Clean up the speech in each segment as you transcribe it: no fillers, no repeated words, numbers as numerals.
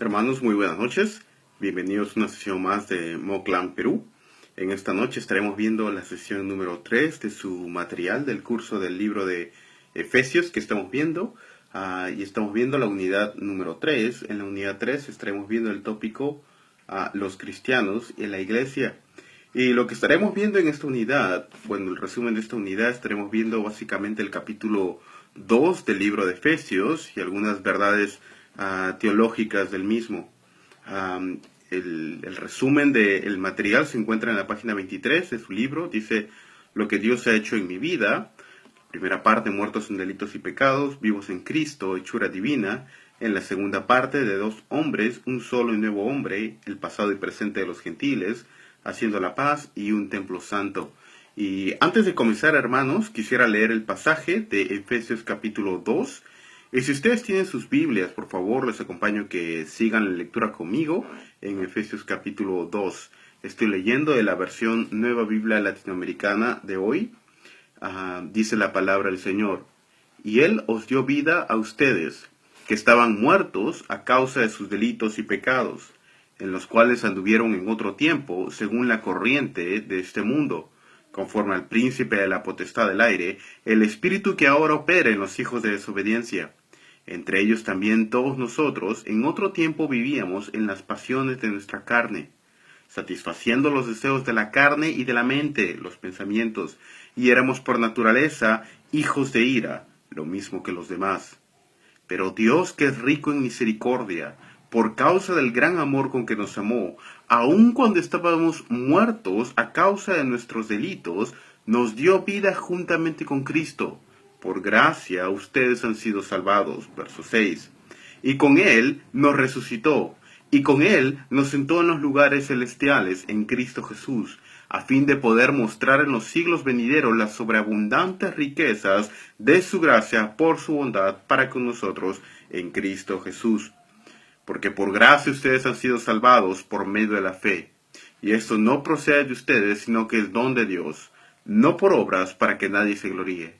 Hermanos, muy buenas noches. Bienvenidos a una sesión más de Moclan Perú. En esta noche estaremos viendo la sesión número 3 de su material del curso del libro de Efesios que estamos viendo. Y estamos viendo la unidad número 3. En la unidad 3 estaremos viendo el tópico los cristianos en la iglesia. Y lo que estaremos viendo en esta unidad, bueno, el resumen de esta unidad, estaremos viendo básicamente el capítulo 2 del libro de Efesios y algunas verdades teológicas del mismo. El resumen del material se encuentra en la página 23 de su libro. Dice: lo que Dios ha hecho en mi vida. Primera parte: muertos en delitos y pecados, vivos en Cristo, hechura divina. En la segunda parte: de dos hombres, un solo y nuevo hombre, el pasado y presente de los gentiles, haciendo la paz, y un templo santo. Y antes de comenzar, hermanos, quisiera leer el pasaje de Efesios capítulo 2. Y si ustedes tienen sus Biblias, por favor, les acompaño que sigan la lectura conmigo en Efesios capítulo 2. Estoy leyendo de la versión Nueva Biblia Latinoamericana de hoy. Dice la palabra del Señor: y Él os dio vida a ustedes, que estaban muertos a causa de sus delitos y pecados, en los cuales anduvieron en otro tiempo, según la corriente de este mundo, conforme al príncipe de la potestad del aire, el espíritu que ahora opera en los hijos de desobediencia. Entre ellos también todos nosotros en otro tiempo vivíamos en las pasiones de nuestra carne, satisfaciendo los deseos de la carne y de la mente, los pensamientos, y éramos por naturaleza hijos de ira, lo mismo que los demás. Pero Dios, que es rico en misericordia, por causa del gran amor con que nos amó, aun cuando estábamos muertos a causa de nuestros delitos, nos dio vida juntamente con Cristo. Por gracia ustedes han sido salvados. Verso 6. Y con Él nos resucitó, y con Él nos sentó en los lugares celestiales en Cristo Jesús, a fin de poder mostrar en los siglos venideros las sobreabundantes riquezas de su gracia por su bondad para con nosotros en Cristo Jesús. Porque por gracia ustedes han sido salvados por medio de la fe. Y esto no procede de ustedes, sino que es don de Dios, no por obras, para que nadie se gloríe.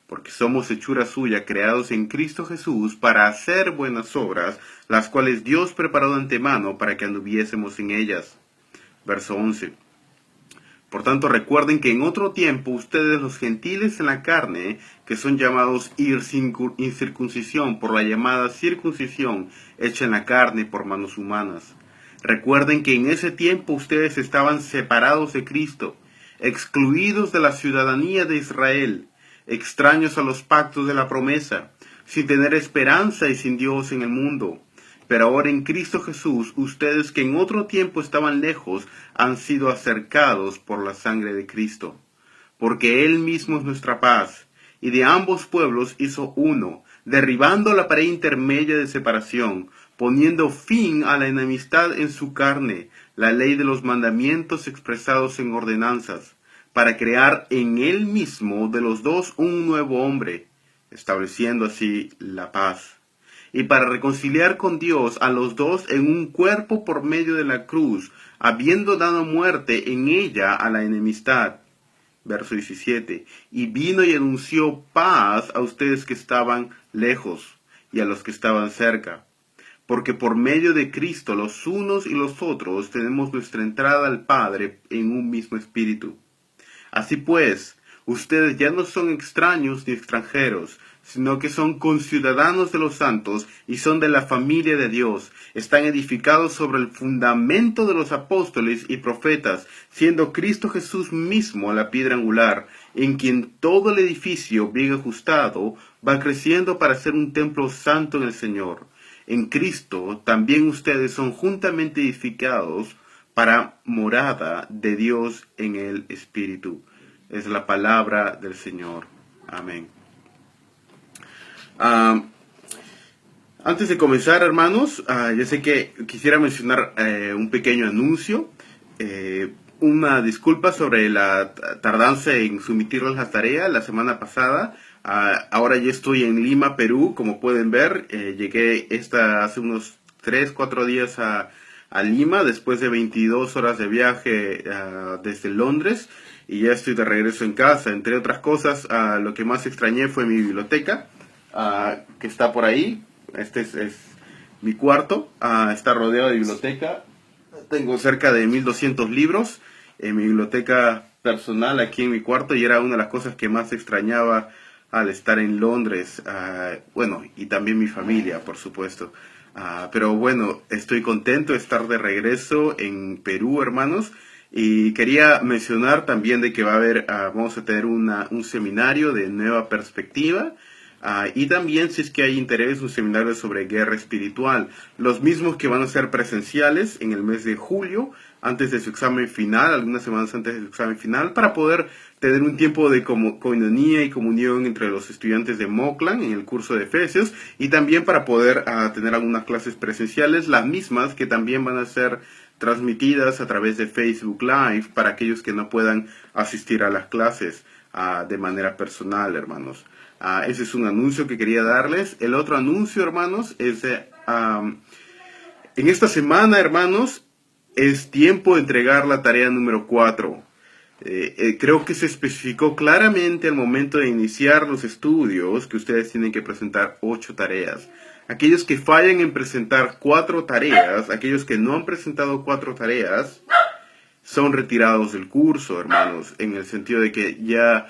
Porque somos hechura suya, creados en Cristo Jesús, para hacer buenas obras, las cuales Dios preparó de antemano para que anduviésemos en ellas. Verso 11. Por tanto, recuerden que en otro tiempo ustedes, los gentiles en la carne, que son llamados incircuncisión por la llamada circuncisión hecha en la carne por manos humanas. Recuerden que en ese tiempo ustedes estaban separados de Cristo, excluidos de la ciudadanía de Israel, extraños a los pactos de la promesa, sin tener esperanza y sin Dios en el mundo. Pero ahora en Cristo Jesús, ustedes que en otro tiempo estaban lejos, han sido acercados por la sangre de Cristo. Porque Él mismo es nuestra paz, y de ambos pueblos hizo uno, derribando la pared intermedia de separación, poniendo fin a la enemistad en su carne, la ley de los mandamientos expresados en ordenanzas, para crear en Él mismo de los dos un nuevo hombre, estableciendo así la paz. Y para reconciliar con Dios a los dos en un cuerpo por medio de la cruz, habiendo dado muerte en ella a la enemistad. Verso 17. Y vino y anunció paz a ustedes que estaban lejos y a los que estaban cerca. Porque por medio de Cristo los unos y los otros tenemos nuestra entrada al Padre en un mismo espíritu. Así pues, ustedes ya no son extraños ni extranjeros, sino que son conciudadanos de los santos y son de la familia de Dios. Están edificados sobre el fundamento de los apóstoles y profetas, siendo Cristo Jesús mismo la piedra angular, en quien todo el edificio bien ajustado va creciendo para ser un templo santo en el Señor. En Cristo también ustedes son juntamente edificados para morada de Dios en el Espíritu. Es la palabra del Señor. Amén. Antes de comenzar, hermanos, yo sé que quisiera mencionar un pequeño anuncio. Una disculpa sobre la tardanza en someterles la tarea la semana pasada. Ahora ya estoy en Lima, Perú, como pueden ver. Llegué hace unos 3-4 días a Lima, después de 22 horas de viaje desde Londres, y ya estoy de regreso en casa. Entre otras cosas, lo que más extrañé fue mi biblioteca, que está por ahí. Este es mi cuarto. Está rodeado de biblioteca. Tengo cerca de 1200 libros en mi biblioteca personal aquí en mi cuarto, y era una de las cosas que más extrañaba al estar en Londres. Bueno, y también mi familia, por supuesto. Pero bueno, estoy contento de estar de regreso en Perú, hermanos. Y quería mencionar también de que va a haber, vamos a tener un seminario de nueva perspectiva. Y también, si es que hay interés, un seminario sobre guerra espiritual. Los mismos que van a ser presenciales en el mes de julio, antes de su examen final, algunas semanas antes de su examen final, para poder tener un tiempo de coinonía y comunión entre los estudiantes de Moclan en el curso de Efesios, y también para poder tener algunas clases presenciales, las mismas que también van a ser transmitidas a través de Facebook Live para aquellos que no puedan asistir a las clases de manera personal, hermanos. Ese es un anuncio que quería darles. El otro anuncio, hermanos, es en esta semana, hermanos, es tiempo de entregar la tarea número 4. Creo que se especificó claramente al momento de iniciar los estudios que ustedes tienen que presentar 8 tareas. Aquellos que fallan en presentar 4 tareas, aquellos que no han presentado 4 tareas, son retirados del curso, hermanos, en el sentido de que ya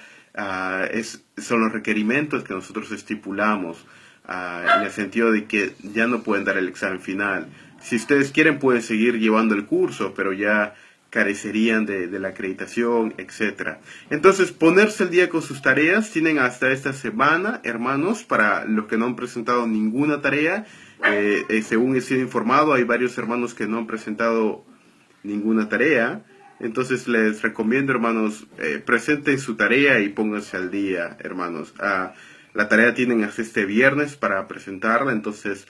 son los requerimientos que nosotros estipulamos, en el sentido de que ya no pueden dar el examen final. Si ustedes quieren, pueden seguir llevando el curso, pero ya carecerían de la acreditación, etc. Entonces, ponerse al día con sus tareas. Tienen hasta esta semana, hermanos, para los que no han presentado ninguna tarea. Según he sido informado, hay varios hermanos que no han presentado ninguna tarea. Entonces les recomiendo, hermanos, presenten su tarea y pónganse al día, hermanos. La tarea tienen hasta este viernes para presentarla, entonces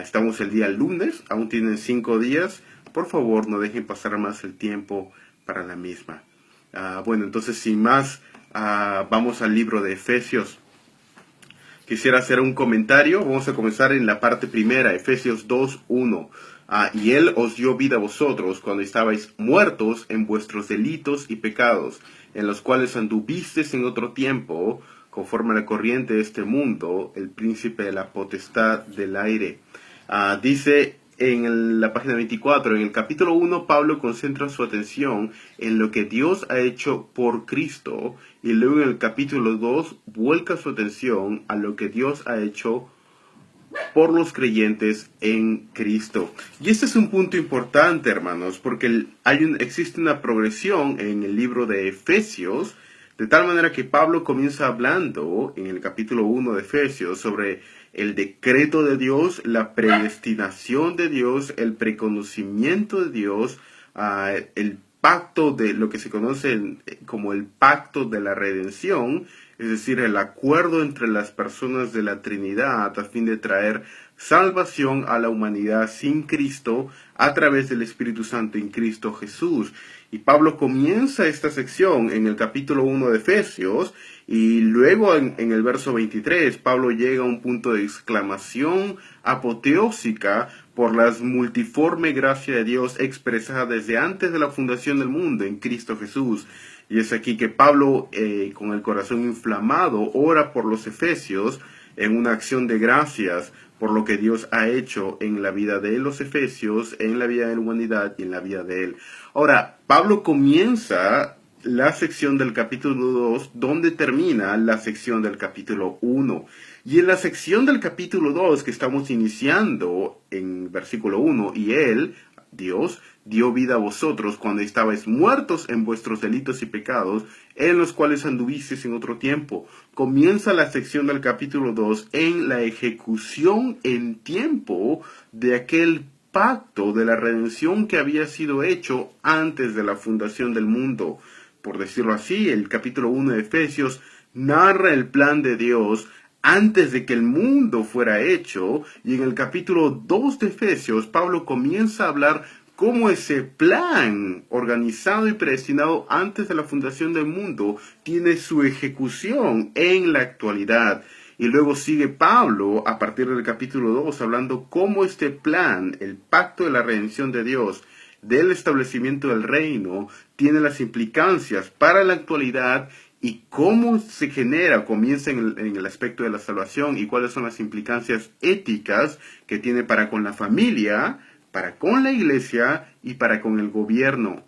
estamos el día lunes, aún tienen 5 días. Por favor, no dejen pasar más el tiempo para la misma. Bueno, entonces sin más, vamos al libro de Efesios. Quisiera hacer un comentario. Vamos a comenzar en la parte primera, Efesios 2:1. Y Él os dio vida a vosotros cuando estabais muertos en vuestros delitos y pecados, en los cuales anduvisteis en otro tiempo, conforme a la corriente de este mundo, el príncipe de la potestad del aire. Dice en la página 24, en el capítulo 1, Pablo concentra su atención en lo que Dios ha hecho por Cristo, y luego en el capítulo 2 vuelca su atención a lo que Dios ha hecho por los creyentes en Cristo. Y este es un punto importante, hermanos, porque existe una progresión en el libro de Efesios, de tal manera que Pablo comienza hablando en el capítulo 1 de Efesios sobre el decreto de Dios, la predestinación de Dios, el preconocimiento de Dios, el pacto de lo que se conoce como el pacto de la redención, es decir, el acuerdo entre las personas de la Trinidad a fin de traer salvación a la humanidad sin Cristo a través del Espíritu Santo en Cristo Jesús. Y Pablo comienza esta sección en el capítulo 1 de Efesios, y luego en el verso 23 Pablo llega a un punto de exclamación apoteósica por la multiforme gracia de Dios expresada desde antes de la fundación del mundo en Cristo Jesús. Y es aquí que Pablo, con el corazón inflamado, ora por los efesios en una acción de gracias por lo que Dios ha hecho en la vida de los efesios, en la vida de la humanidad y en la vida de él. Ahora, Pablo comienza la sección del capítulo 2 donde termina la sección del capítulo 1. Y en la sección del capítulo 2 que estamos iniciando en versículo 1, y él, Dios, dio vida a vosotros cuando estabais muertos en vuestros delitos y pecados, en los cuales anduvisteis en otro tiempo. Comienza la sección del capítulo 2 en la ejecución en tiempo de aquel pacto de la redención que había sido hecho antes de la fundación del mundo. Por decirlo así, el capítulo 1 de Efesios narra el plan de Dios antes de que el mundo fuera hecho, y en el capítulo 2 de Efesios, Pablo comienza a hablar cómo ese plan organizado y predestinado antes de la fundación del mundo tiene su ejecución en la actualidad. Y luego sigue Pablo, a partir del capítulo 2, hablando cómo este plan, el pacto de la redención de Dios, del establecimiento del reino, tiene las implicancias para la actualidad y cómo se genera, comienza en el aspecto de la salvación y cuáles son las implicancias éticas que tiene para con la familia, para con la iglesia y para con el gobierno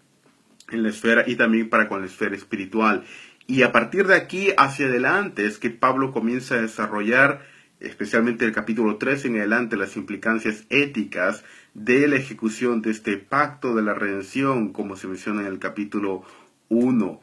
en la esfera y también para con la esfera espiritual. Y a partir de aquí hacia adelante es que Pablo comienza a desarrollar, especialmente el capítulo 3 en adelante, las implicancias éticas de la ejecución de este pacto de la redención, como se menciona en el capítulo 1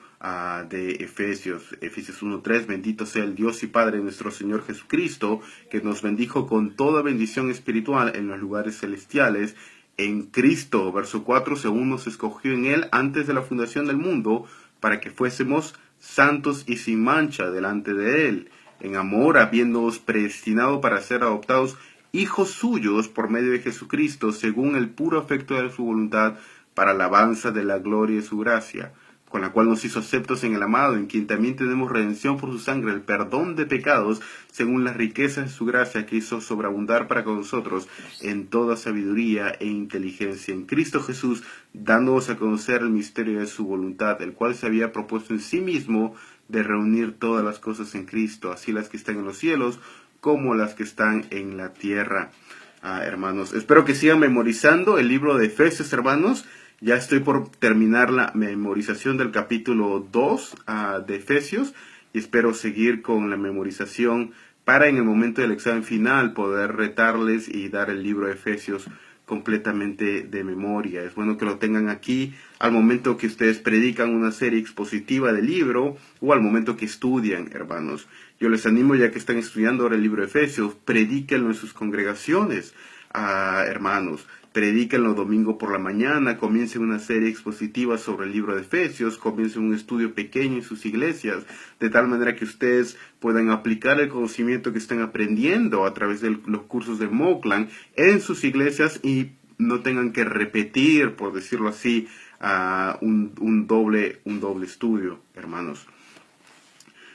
de Efesios 1:3. Bendito sea el Dios y Padre de nuestro Señor Jesucristo, que nos bendijo con toda bendición espiritual en los lugares celestiales en Cristo. Verso 4, según nos escogió en Él antes de la fundación del mundo, para que fuésemos santos y sin mancha delante de Él, en amor, habiéndoos predestinado para ser adoptados hijos suyos por medio de Jesucristo, según el puro afecto de su voluntad, para alabanza de la gloria de su gracia, con la cual nos hizo aceptos en el amado, en quien también tenemos redención por su sangre, el perdón de pecados, según las riquezas de su gracia, que hizo sobreabundar para con nosotros en toda sabiduría e inteligencia en Cristo Jesús, dándonos a conocer el misterio de su voluntad, el cual se había propuesto en sí mismo de reunir todas las cosas en Cristo, así las que están en los cielos como las que están en la tierra. Hermanos, espero que sigan memorizando el libro de Efesios, hermanos. Ya estoy por terminar la memorización del capítulo 2 de Efesios y espero seguir con la memorización para en el momento del examen final poder retarles y dar el libro de Efesios completamente de memoria. Es bueno que lo tengan aquí al momento que ustedes predican una serie expositiva del libro o al momento que estudian, hermanos. Yo les animo, ya que están estudiando ahora el libro de Efesios, predíquenlo en sus congregaciones, hermanos. Predíquenlo domingo por la mañana, comiencen una serie expositiva sobre el libro de Efesios, comiencen un estudio pequeño en sus iglesias, de tal manera que ustedes puedan aplicar el conocimiento que están aprendiendo a través de los cursos de Moclan en sus iglesias y no tengan que repetir, por decirlo así, un doble estudio, hermanos.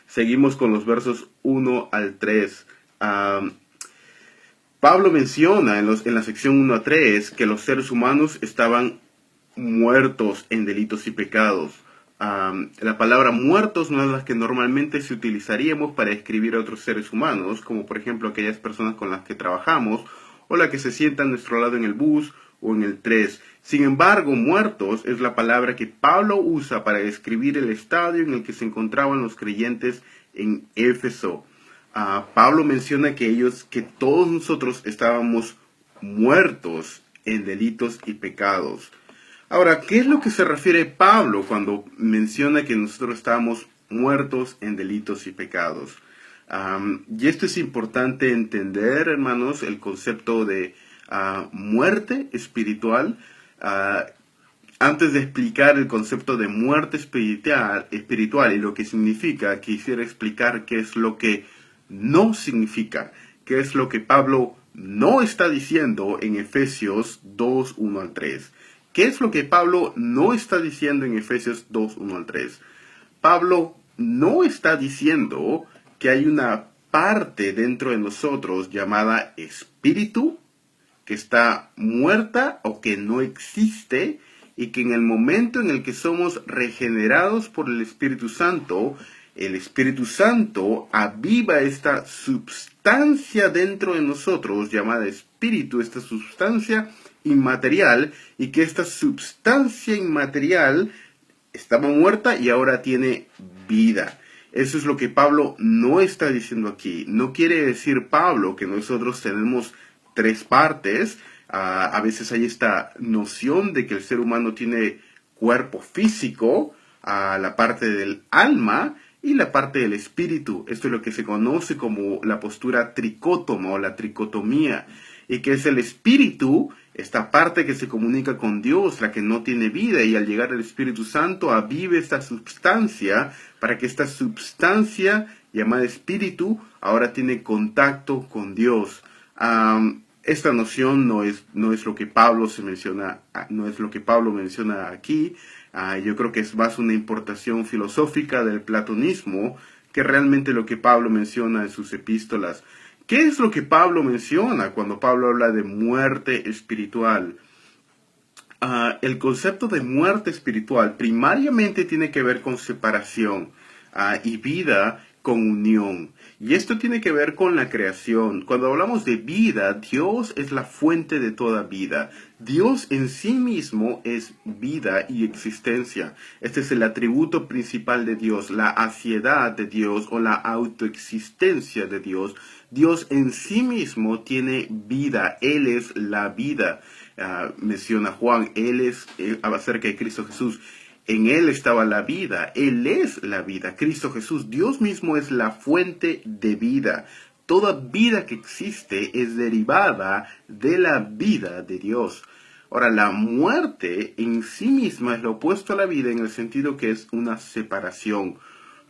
Seguimos con los versos 1 al 3. Pablo menciona en la sección 1 a 3 que los seres humanos estaban muertos en delitos y pecados. La palabra muertos no es la que normalmente se utilizaríamos para describir a otros seres humanos, como por ejemplo aquellas personas con las que trabajamos o la que se sienta a nuestro lado en el bus o en el 3. Sin embargo, muertos es la palabra que Pablo usa para describir el estadio en el que se encontraban los creyentes en Éfeso. Pablo menciona que todos nosotros estábamos muertos en delitos y pecados. Ahora, ¿qué es lo que se refiere Pablo cuando menciona que nosotros estábamos muertos en delitos y pecados? Y esto es importante entender, hermanos, el concepto de muerte espiritual. Antes de explicar el concepto de muerte espiritual y lo que significa, quisiera explicar qué es lo que no significa, qué es lo que Pablo no está diciendo en Efesios 2, 1 al 3. ¿Qué es lo que Pablo no está diciendo en Efesios 2, 1 al 3? Pablo no está diciendo que hay una parte dentro de nosotros llamada espíritu que está muerta o que no existe y que en el momento en el que somos regenerados por el Espíritu Santo aviva esta substancia dentro de nosotros llamada espíritu, esta substancia inmaterial, y que esta substancia inmaterial estaba muerta y ahora tiene vida. Eso es lo que Pablo no está diciendo aquí. No quiere decir Pablo que nosotros tenemos tres partes. A veces hay esta noción de que el ser humano tiene cuerpo físico, la parte del alma y la parte del espíritu. Esto es lo que se conoce como la postura tricótoma o la tricotomía, y que es el espíritu, esta parte que se comunica con Dios, la que no tiene vida, y al llegar el Espíritu Santo avive esta substancia para que esta substancia llamada espíritu ahora tiene contacto con Dios. Esta noción no es lo que Pablo menciona aquí. Yo creo que es más una importación filosófica del platonismo que realmente lo que Pablo menciona en sus epístolas. ¿Qué es lo que Pablo menciona cuando Pablo habla de muerte espiritual? El concepto de muerte espiritual primariamente tiene que ver con separación. y vida con unión. Y esto tiene que ver con la creación. Cuando hablamos de vida, Dios es la fuente de toda vida. Dios en sí mismo es vida y existencia. Este es el atributo principal de Dios, la aciedad de Dios o la autoexistencia de Dios. Dios en sí mismo tiene vida. Él es la vida. Menciona Juan, Él es acerca de Cristo Jesús. En Él estaba la vida, Él es la vida, Cristo Jesús, Dios mismo es la fuente de vida. Toda vida que existe es derivada de la vida de Dios. Ahora, la muerte en sí misma es lo opuesto a la vida en el sentido que es una separación.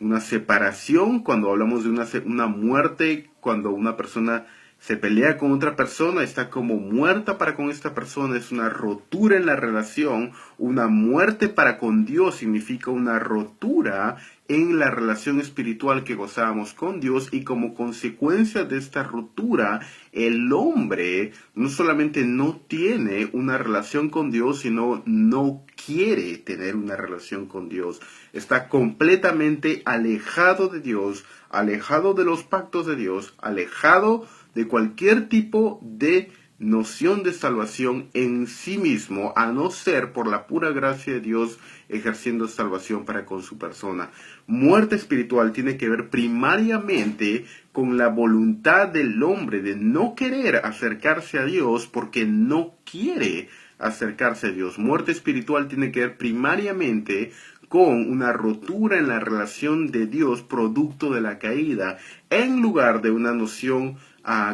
Una separación cuando hablamos de una muerte, cuando una persona se pelea con otra persona, está como muerta para con esta persona, es una rotura en la relación. Una muerte para con Dios significa una rotura en la relación espiritual que gozábamos con Dios, y como consecuencia de esta ruptura, el hombre no solamente no tiene una relación con Dios, sino no quiere tener una relación con Dios. Está completamente alejado de Dios, alejado de los pactos de Dios, alejado de cualquier tipo de noción de salvación en sí mismo, a no ser por la pura gracia de Dios ejerciendo salvación para con su persona. Muerte espiritual tiene que ver primariamente con la voluntad del hombre de no querer acercarse a Dios porque no quiere acercarse a Dios. Muerte espiritual tiene que ver primariamente con una rotura en la relación de Dios producto de la caída, en lugar de una noción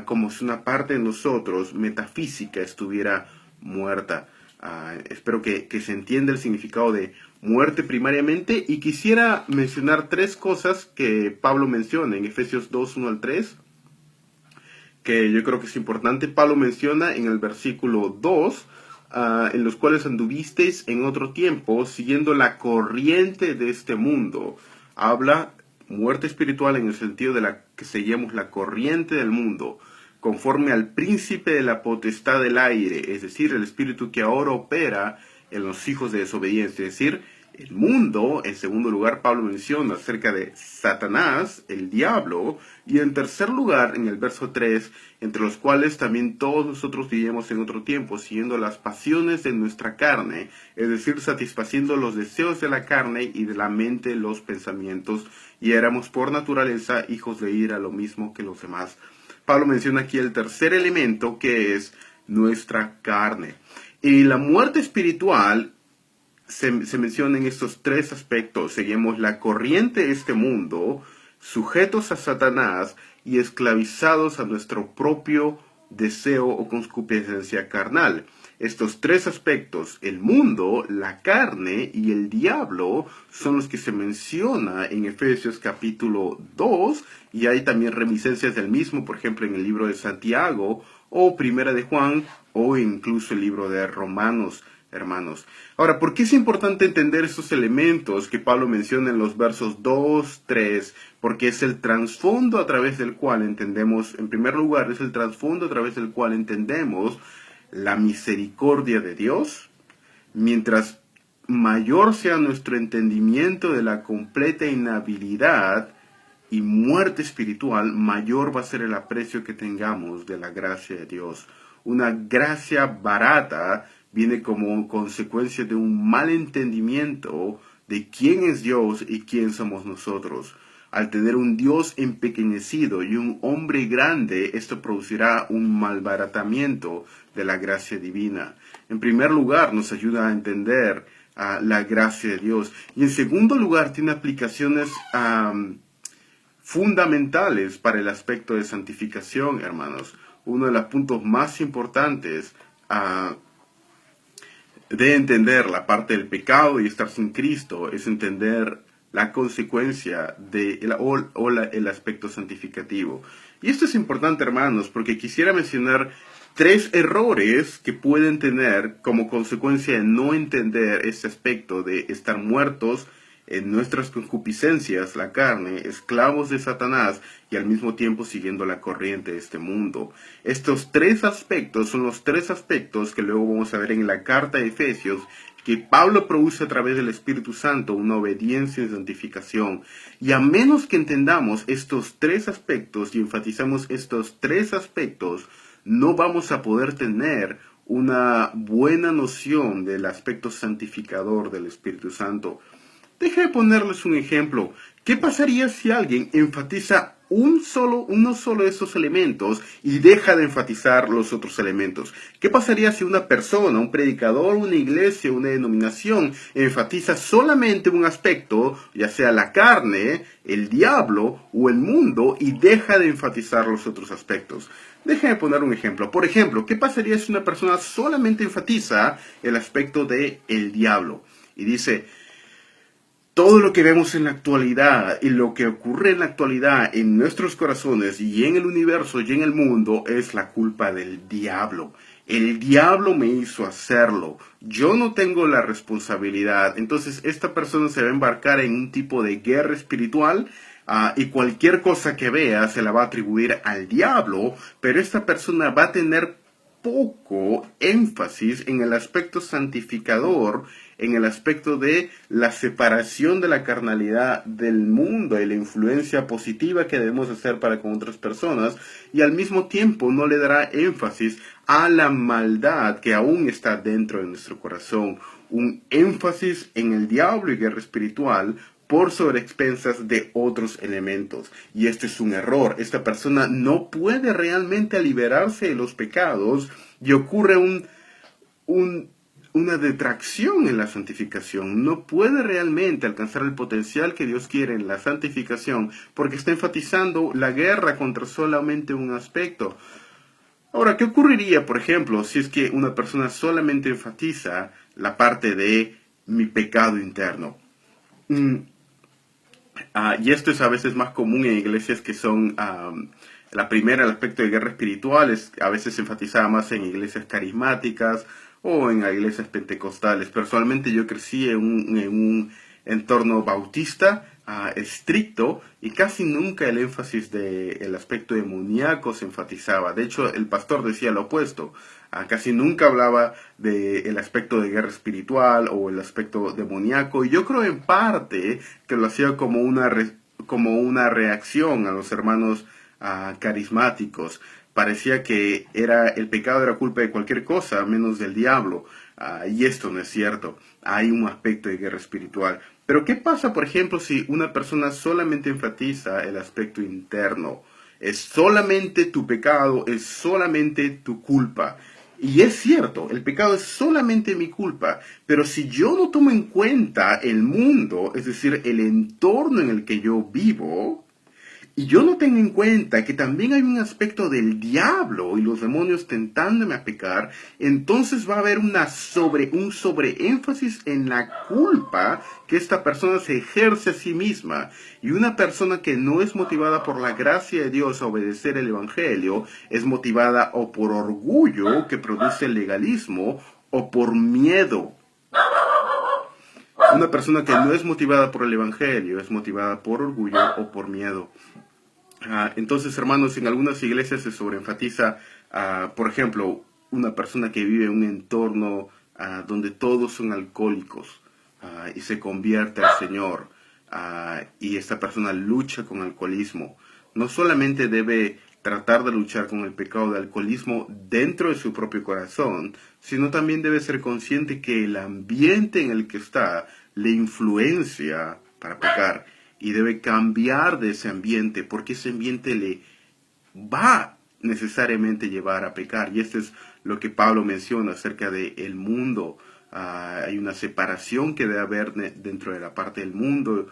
como si una parte de nosotros, metafísica, estuviera muerta. Espero que se entienda el significado de muerte primariamente, y quisiera mencionar tres cosas que Pablo menciona en Efesios 2, 1 al 3, que yo creo que es importante. Pablo menciona en el versículo 2, en los cuales anduvisteis en otro tiempo, siguiendo la corriente de este mundo. Habla muerte espiritual en el sentido de que seguíamos la corriente del mundo, conforme al príncipe de la potestad del aire, es decir, el espíritu que ahora opera en los hijos de desobediencia, es decir, el mundo. En segundo lugar, Pablo menciona acerca de Satanás, el diablo, y en tercer lugar, en el verso 3, entre los cuales también todos nosotros vivíamos en otro tiempo, siguiendo las pasiones de nuestra carne, es decir, satisfaciendo los deseos de la carne y de la mente los pensamientos, y éramos por naturaleza hijos de ira, lo mismo que los demás. Pablo menciona aquí el tercer elemento, que es nuestra carne. Y la muerte espiritual se menciona en estos tres aspectos. Seguimos la corriente de este mundo, sujetos a Satanás y esclavizados a nuestro propio deseo o concupiscencia carnal. Estos tres aspectos, el mundo, la carne y el diablo, son los que se menciona en Efesios capítulo 2, y hay también reminiscencias del mismo, por ejemplo, en el libro de Santiago, o Primera de Juan, o incluso el libro de Romanos, hermanos. Ahora, ¿por qué es importante entender estos elementos que Pablo menciona en los versos 2, 3? Porque es el trasfondo a través del cual entendemos, en primer lugar, es el trasfondo a través del cual entendemos la misericordia de Dios. Mientras mayor sea nuestro entendimiento de la completa inhabilidad y muerte espiritual, mayor va a ser el aprecio que tengamos de la gracia de Dios. Una gracia barata viene como consecuencia de un mal entendimiento de quién es Dios y quién somos nosotros. Al tener un Dios empequeñecido y un hombre grande, esto producirá un malbaratamiento de la gracia divina. En primer lugar, nos ayuda a entender la gracia de Dios. Y en segundo lugar, tiene aplicaciones fundamentales para el aspecto de santificación, hermanos. Uno de los puntos más importantes de entender la parte del pecado y estar sin Cristo es entender la consecuencia el aspecto santificativo. Y esto es importante, hermanos, porque quisiera mencionar tres errores que pueden tener como consecuencia de no entender este aspecto de estar muertos en nuestras concupiscencias, la carne, esclavos de Satanás y al mismo tiempo siguiendo la corriente de este mundo. Estos tres aspectos son los tres aspectos que luego vamos a ver en la carta de Efesios, que Pablo produce a través del Espíritu Santo una obediencia en santificación. Y a menos que entendamos estos tres aspectos y enfatizamos estos tres aspectos, no vamos a poder tener una buena noción del aspecto santificador del Espíritu Santo. Deje ponerles un ejemplo. ¿Qué pasaría si alguien enfatiza uno solo de esos elementos y deja de enfatizar los otros elementos? ¿Qué pasaría si una persona, un predicador, una iglesia, una denominación enfatiza solamente un aspecto, ya sea la carne, el diablo o el mundo, y deja de enfatizar los otros aspectos? Déjenme poner un ejemplo. Por ejemplo, ¿qué pasaría si una persona solamente enfatiza el aspecto de el diablo? Y dice, todo lo que vemos en la actualidad y lo que ocurre en la actualidad en nuestros corazones y en el universo y en el mundo es la culpa del diablo. El diablo me hizo hacerlo. Yo no tengo la responsabilidad. Entonces esta persona se va a embarcar en un tipo de guerra espiritual. Y cualquier cosa que vea se la va a atribuir al diablo, pero esta persona va a tener poco énfasis en el aspecto santificador, en el aspecto de la separación de la carnalidad del mundo y la influencia positiva que debemos hacer para con otras personas, y al mismo tiempo no le dará énfasis a la maldad que aún está dentro de nuestro corazón. Un énfasis en el diablo y guerra espiritual por sobre expensas de otros elementos. Y este es un error. Esta persona no puede realmente liberarse de los pecados y ocurre una detracción en la santificación. No puede realmente alcanzar el potencial que Dios quiere en la santificación porque está enfatizando la guerra contra solamente un aspecto. Ahora, ¿qué ocurriría, por ejemplo, si es que una persona solamente enfatiza la parte de mi pecado interno? Y esto es a veces más común en iglesias que son, la primera, el aspecto de guerra espiritual, es a veces enfatizada más en iglesias carismáticas o en iglesias pentecostales. Personalmente yo crecí en un entorno bautista estricto y casi nunca el énfasis del aspecto demoníaco se enfatizaba. De hecho, el pastor decía lo opuesto. Casi nunca hablaba del aspecto de guerra espiritual o el aspecto demoníaco. Y yo creo en parte que lo hacía como una reacción a los hermanos carismáticos. Parecía que el pecado era culpa de cualquier cosa, menos del diablo. Y esto no es cierto. Hay un aspecto de guerra espiritual. Pero ¿qué pasa, por ejemplo, si una persona solamente enfatiza el aspecto interno? Es solamente tu pecado, es solamente tu culpa. Y es cierto, el pecado es solamente mi culpa, pero si yo no tomo en cuenta el mundo, es decir, el entorno en el que yo vivo, y yo no tengo en cuenta que también hay un aspecto del diablo y los demonios tentándome a pecar, entonces va a haber un sobreénfasis en la culpa que esta persona se ejerce a sí misma. Y una persona que no es motivada por la gracia de Dios a obedecer el Evangelio, es motivada o por orgullo que produce el legalismo o por miedo. Una persona que no es motivada por el Evangelio es motivada por orgullo o por miedo. Entonces, hermanos, en algunas iglesias se sobreenfatiza, por ejemplo, una persona que vive en un entorno donde todos son alcohólicos y se convierte al Señor, y esta persona lucha con alcoholismo. No solamente debe tratar de luchar con el pecado de alcoholismo dentro de su propio corazón, sino también debe ser consciente que el ambiente en el que está le influencia para pecar. Y debe cambiar de ese ambiente, porque ese ambiente le va necesariamente llevar a pecar. Y esto es lo que Pablo menciona acerca del mundo. Hay una separación que debe haber dentro de la parte del mundo.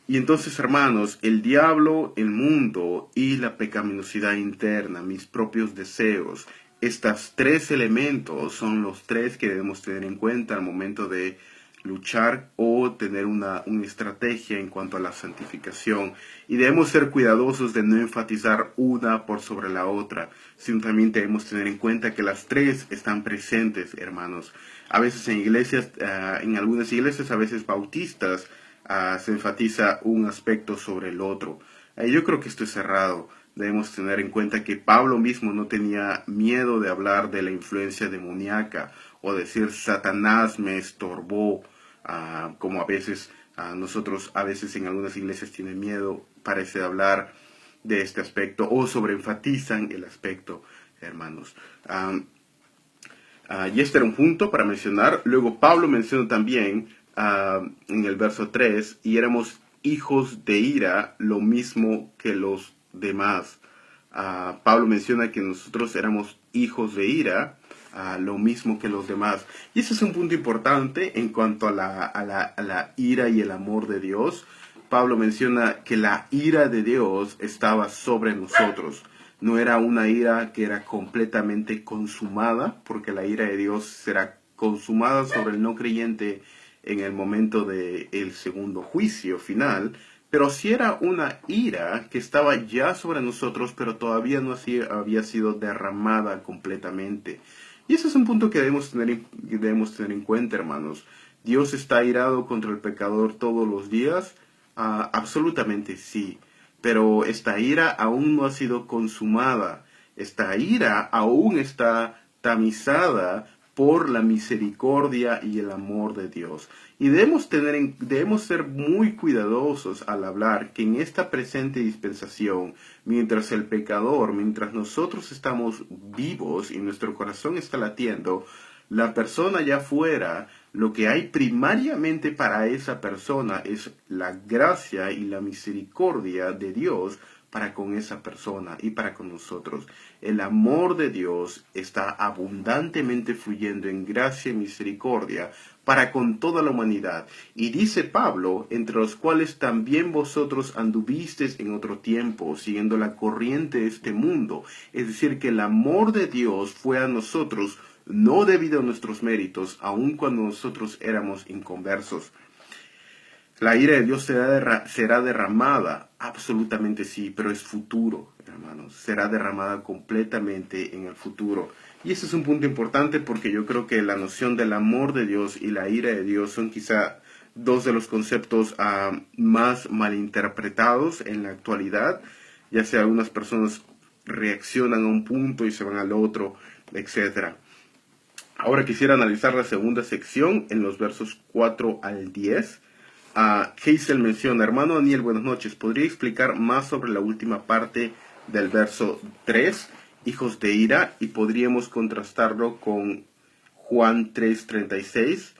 Y entonces, hermanos, el diablo, el mundo y la pecaminosidad interna, mis propios deseos, estos tres elementos son los tres que debemos tener en cuenta al momento de luchar o tener una estrategia en cuanto a la santificación. Y debemos ser cuidadosos de no enfatizar una por sobre la otra, sino también debemos tener en cuenta que las tres están presentes, hermanos. A veces en iglesias, en algunas iglesias, a veces bautistas, se enfatiza un aspecto sobre el otro. Yo creo que esto es errado. Debemos tener en cuenta que Pablo mismo no tenía miedo de hablar de la influencia demoníaca o decir Satanás me estorbó, como a veces nosotros a veces en algunas iglesias tienen miedo, parece hablar de este aspecto o sobreenfatizan el aspecto, hermanos. Y este era un punto para mencionar. Luego Pablo menciona también en el verso 3, y éramos hijos de ira, lo mismo que los demás. Pablo menciona que nosotros éramos hijos de ira, lo mismo que los demás. Y ese es un punto importante en cuanto a la ira y el amor de Dios. Pablo menciona que la ira de Dios estaba sobre nosotros. No era una ira que era completamente consumada, porque la ira de Dios será consumada sobre el no creyente en el momento del segundo juicio final, pero sí era una ira que estaba ya sobre nosotros, pero todavía no había sido derramada completamente. Y ese es un punto que debemos tener en cuenta, hermanos. ¿Dios está airado contra el pecador todos los días? Absolutamente sí. Pero esta ira aún no ha sido consumada. Esta ira aún está tamizada por la misericordia y el amor de Dios. Y debemos ser muy cuidadosos al hablar que en esta presente dispensación, mientras nosotros estamos vivos y nuestro corazón está latiendo, la persona allá afuera, lo que hay primariamente para esa persona es la gracia y la misericordia de Dios para con esa persona y para con nosotros. El amor de Dios está abundantemente fluyendo en gracia y misericordia para con toda la humanidad. Y dice Pablo, entre los cuales también vosotros anduvisteis en otro tiempo, siguiendo la corriente de este mundo. Es decir, que el amor de Dios fue a nosotros no debido a nuestros méritos, aun cuando nosotros éramos inconversos. La ira de Dios será derramada, absolutamente sí, pero es futuro, hermanos. Será derramada completamente en el futuro. Y ese es un punto importante porque yo creo que la noción del amor de Dios y la ira de Dios son quizá dos de los conceptos más malinterpretados en la actualidad. Ya sea algunas personas reaccionan a un punto y se van al otro, etcétera. Ahora quisiera analizar la segunda sección en los versos 4 al 10. Hazel menciona, hermano Daniel, buenas noches. ¿Podría explicar más sobre la última parte del verso 3, hijos de ira? Y podríamos contrastarlo con Juan 3:36.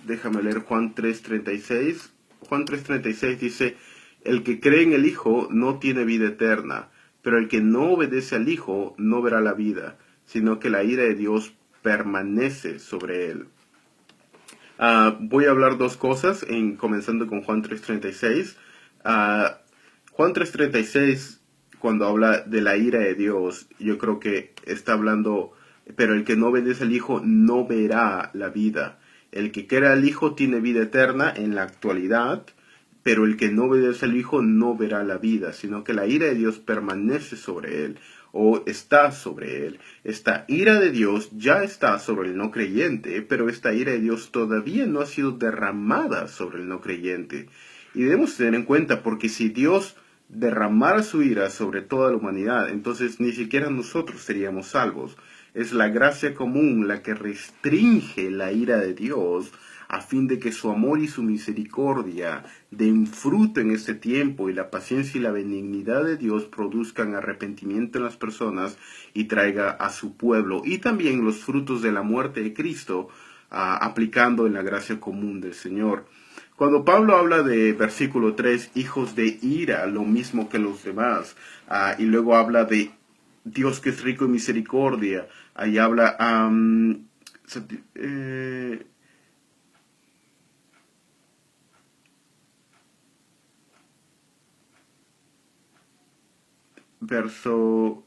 Déjame leer Juan 3:36. Juan 3:36 dice, el que cree en el Hijo no tiene vida eterna, pero el que no obedece al Hijo no verá la vida, sino que la ira de Dios permanece sobre él. Voy a hablar dos cosas, comenzando con Juan 3:36. Juan 3:36, cuando habla de la ira de Dios, yo creo que está hablando, pero el que no obedece al Hijo no verá la vida. El que cree al Hijo tiene vida eterna en la actualidad, pero el que no obedece al Hijo no verá la vida, sino que la ira de Dios permanece sobre él, o está sobre él. Esta ira de Dios ya está sobre el no creyente, pero esta ira de Dios todavía no ha sido derramada sobre el no creyente. Y debemos tener en cuenta, porque si Dios derramara su ira sobre toda la humanidad, entonces ni siquiera nosotros seríamos salvos. Es la gracia común la que restringe la ira de Dios, a fin de que su amor y su misericordia den fruto en este tiempo, y la paciencia y la benignidad de Dios produzcan arrepentimiento en las personas y traiga a su pueblo, y también los frutos de la muerte de Cristo, aplicando en la gracia común del Señor. Cuando Pablo habla de versículo 3, hijos de ira, lo mismo que los demás, y luego habla de Dios que es rico en misericordia, ahí habla verso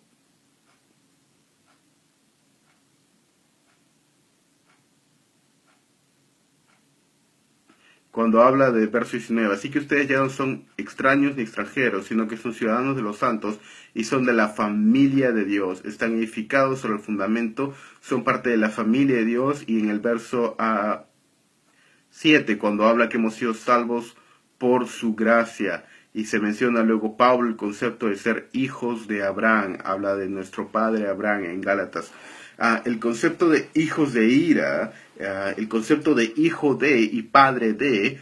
cuando habla de verso 19, así que ustedes ya no son extraños ni extranjeros, sino que son ciudadanos de los santos y son de la familia de Dios, están edificados sobre el fundamento, son parte de la familia de Dios. Y en el verso 7, cuando habla que hemos sido salvos por su gracia, y se menciona luego Pablo el concepto de ser hijos de Abraham, habla de nuestro padre Abraham en Gálatas. El concepto de hijos de ira, el concepto de hijo de y padre de,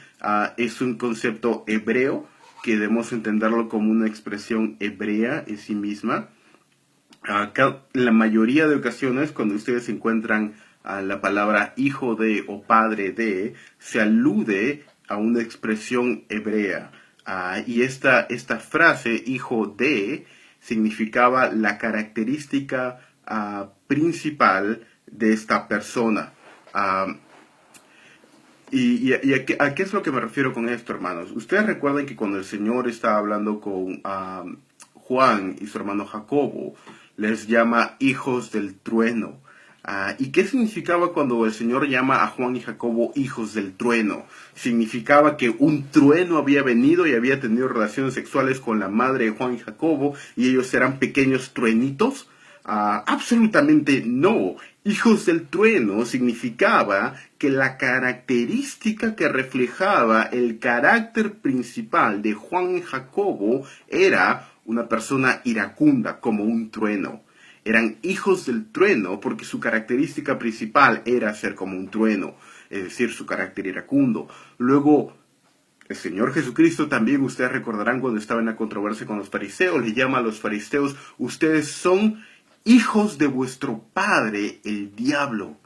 es un concepto hebreo que debemos entenderlo como una expresión hebrea en sí misma. La mayoría de ocasiones cuando ustedes encuentran la palabra hijo de o padre de, se alude a una expresión hebrea. Y esta frase, hijo de, significaba la característica principal de esta persona. ¿A qué es lo que me refiero con esto, hermanos? Ustedes recuerdan que cuando el Señor estaba hablando con Juan y su hermano Jacobo, les llama hijos del trueno. ¿Y qué significaba cuando el Señor llama a Juan y Jacobo hijos del trueno? Significaba que un trueno había venido y había tenido relaciones sexuales con la madre de Juan y Jacobo y ellos eran pequeños truenitos. Absolutamente no. Hijos del trueno significaba que la característica que reflejaba el carácter principal de Juan y Jacobo era una persona iracunda, como un trueno. Eran hijos del trueno porque su característica principal era ser como un trueno, es decir, su carácter iracundo. Luego, el Señor Jesucristo también, ustedes recordarán cuando estaba en la controversia con los fariseos, le llama a los fariseos, ustedes son hijos de vuestro padre el diablo.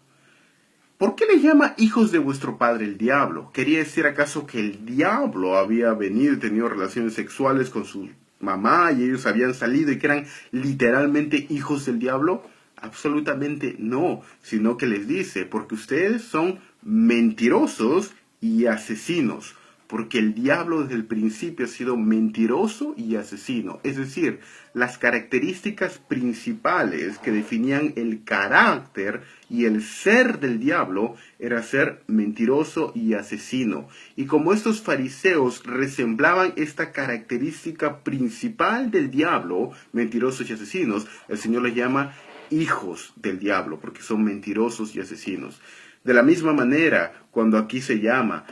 ¿Por qué le llama hijos de vuestro padre el diablo? ¿Quería decir acaso que el diablo había venido y tenido relaciones sexuales con su mamá y ellos habían salido y que eran literalmente hijos del diablo? Absolutamente no, sino que les dice, porque ustedes son mentirosos y asesinos, porque el diablo desde el principio ha sido mentiroso y asesino. Es decir, las características principales que definían el carácter y el ser del diablo era ser mentiroso y asesino. Y como estos fariseos resemblaban esta característica principal del diablo, mentirosos y asesinos, el Señor les llama hijos del diablo, porque son mentirosos y asesinos. De la misma manera, cuando aquí se llama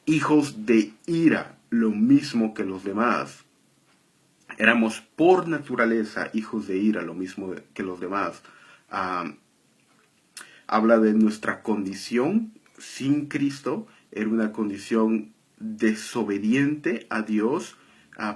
hijos de ira, lo mismo que los demás. Éramos por naturaleza hijos de ira, lo mismo que los demás. Habla de nuestra condición sin Cristo. Era una condición desobediente a Dios,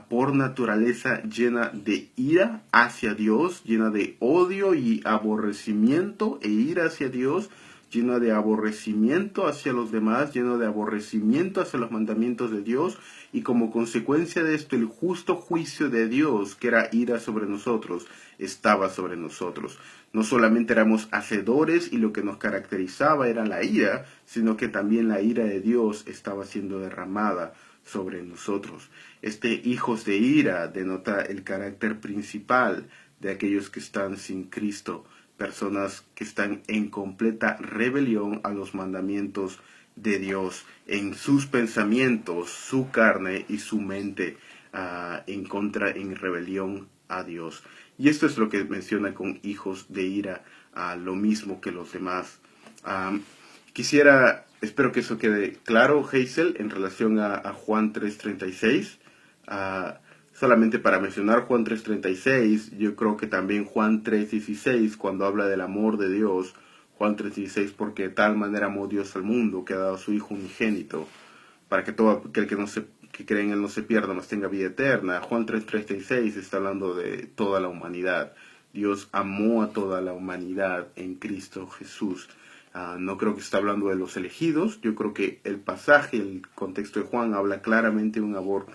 por naturaleza llena de ira hacia Dios, llena de odio y aborrecimiento e ira hacia Dios, lleno de aborrecimiento hacia los demás, lleno de aborrecimiento hacia los mandamientos de Dios, y como consecuencia de esto el justo juicio de Dios, que era ira sobre nosotros, estaba sobre nosotros. No solamente éramos hacedores y lo que nos caracterizaba era la ira, sino que también la ira de Dios estaba siendo derramada sobre nosotros. Hijos de ira denota el carácter principal de aquellos que están sin Cristo, personas que están en completa rebelión a los mandamientos de Dios, en sus pensamientos, su carne y su mente en rebelión a Dios. Y esto es lo que menciona con hijos de ira, lo mismo que los demás. Espero que eso quede claro, Hazel, en relación a Juan 3:36. Solamente para mencionar Juan 3:36, yo creo que también Juan 3:16, cuando habla del amor de Dios, Juan 3:16, porque de tal manera amó Dios al mundo, que ha dado a su Hijo unigénito, para que todo aquel que cree en Él no se pierda, mas tenga vida eterna. Juan 3:36 está hablando de toda la humanidad. Dios amó a toda la humanidad en Cristo Jesús. No creo que está hablando de los elegidos. Yo creo que el pasaje, el contexto de Juan, habla claramente de un amor